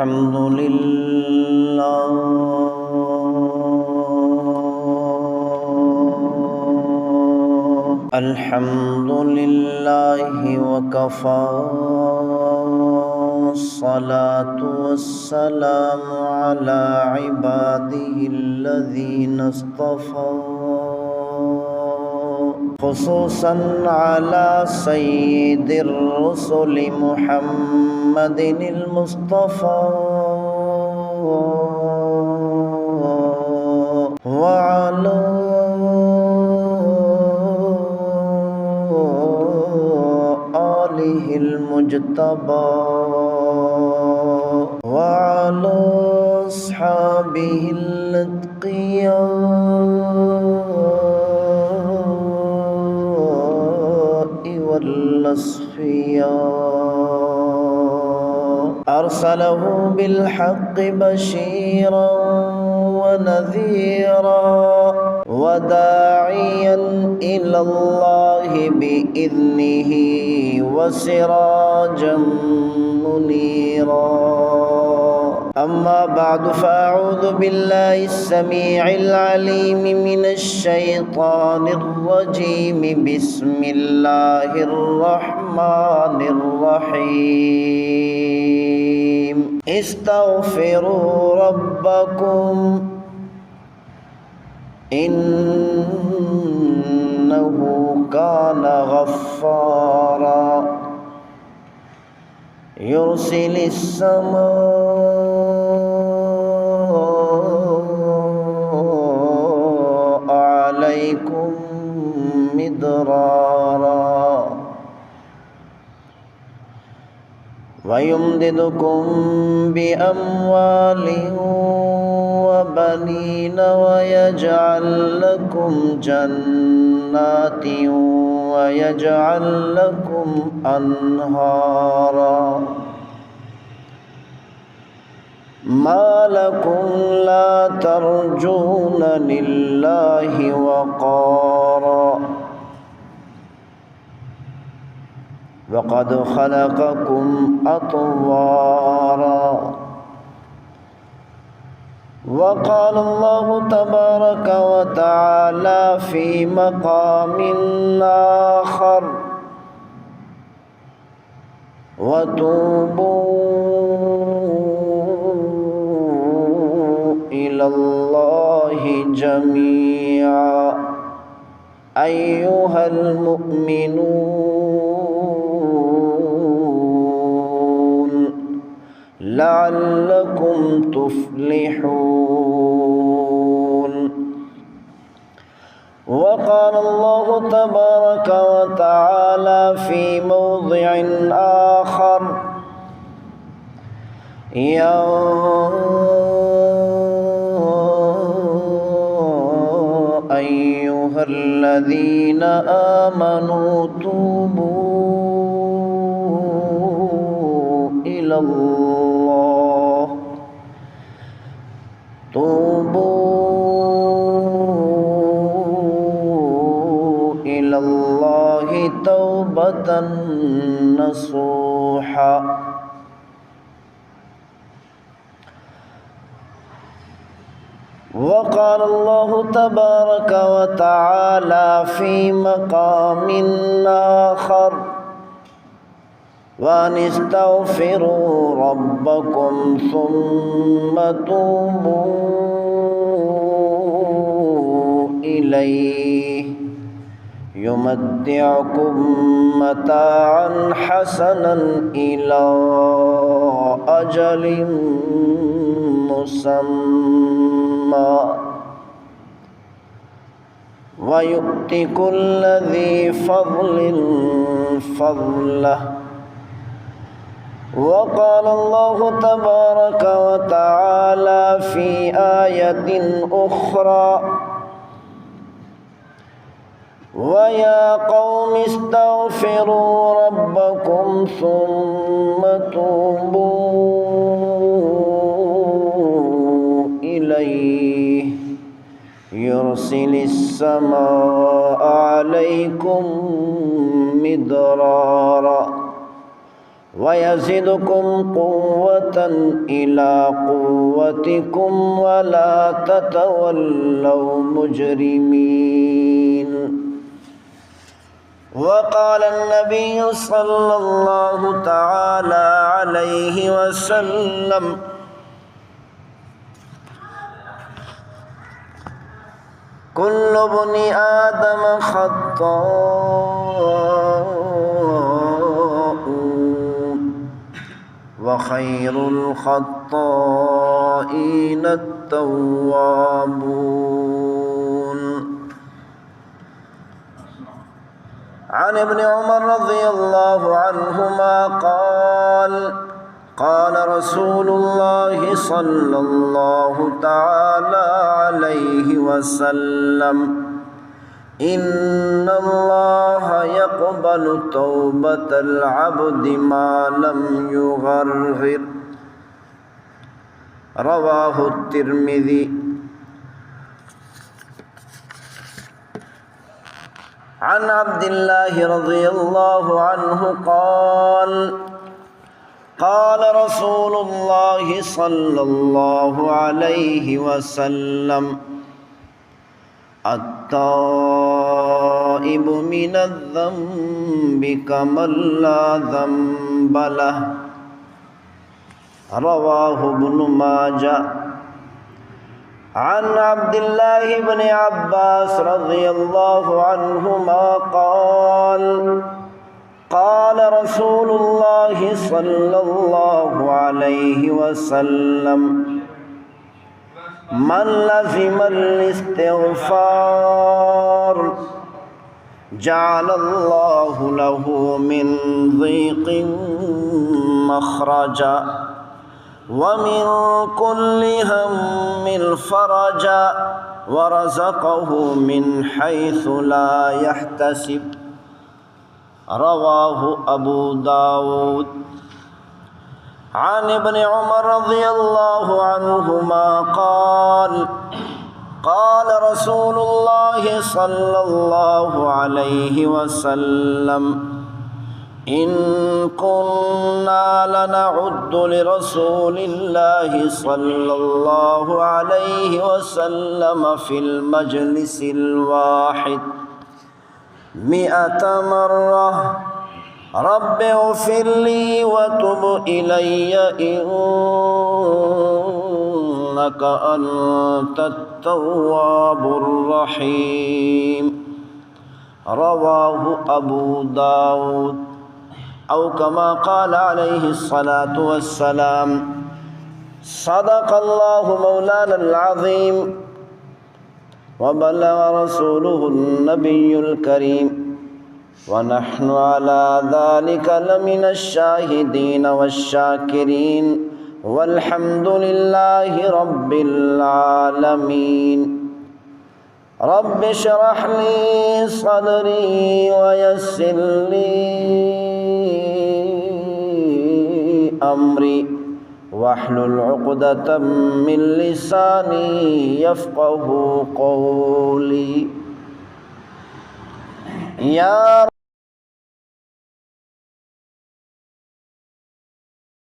الحمد لله الحمد لله وكفى الصلاة والسلام على عباده الذين اصطفى خصوصا على سيد الرسل محمد المصطفى وعلى آله المجتبى وعلى أصحابه الأتقياء والأصفياء أرسله بالحق بشيرا ونذيرا وداعيا إلى الله بإذنه وسراجا منيرا أما بعد فأعوذ بالله السميع العليم من الشيطان الرجيم بسم الله الرحمن الرحيم استغفروا ربكم إنه كان غفارا يرسل السماء عليكم مدرارا ويمددكم بأموال وبنين ويجعل لكم جنات ويجعل لكم أنهارا ما لكم لا ترجون لله وقارا وقد خلقكم أطوارا وقال الله تبارك وتعالى في مقام آخر وتوبوا إلى الله جميعا أيها المؤمنون لعلكم تفلحون وقال الله تبارك وتعالى في موضع آخر يا أيها الذين آمنوا توبوا إلى الله توبة نصوحا وقال الله تبارك وتعالى في مقام آخر وأن استغفروا ربكم ثم توبوا إليه يمتعكم متاعا حسنا إلى أجل مسمى ويؤت كل ذي فضل فضله وقال الله تبارك وتعالى في آية أخرى ويا قوم استغفروا ربكم ثم توبوا إليه يرسل السماء عليكم مدرارا ويزدكم قوة إلى قوتكم ولا تتولوا مجرمين. وقال النبي صلى الله تعالى عليه وسلم: كل ابن آدم خطاء وخير الخطائين التوابون. عن ابن عمر رضي الله عنهما قال: قال رسول الله صلى الله تعالى عليه وسلم: إن الله يقبل توبة العبد ما لم يغرغر. رواه الترمذي. عن عبد الله رضي الله عنه قال: قال رسول الله صلى الله عليه وسلم: التائب من الذنب كمن لا ذنب له. رواه ابن ماجه. عن عبد الله بن عباس رضي الله عنهما قال: قال رسول الله صلى الله عليه وسلم: من لزم الاستغفار جعل الله له من ضيق مخرجا ومن كل هم فرجا ورزقه من حيث لا يحتسب. رواه أبو داود. عن ابن عمر رضي الله عنهما قال: قال رسول الله صلى الله عليه وسلم: إن كنا لنعد لرسول الله صلى الله عليه وسلم في المجلس الواحد 100 مرة: رب اغفر لي وتب إلي إنك أنت التواب الرحيم. رواه أبو داود. أو كما قال عليه الصلاة والسلام: صدق الله مولانا العظيم وبلغ رسوله النبي الكريم ونحن على ذلك لمن الشاهدين والشاكرين والحمد لله رب العالمين. رب اشرح لي صدري ويسر لي أمري واحلل عقدة من لساني يفقه قولي. يا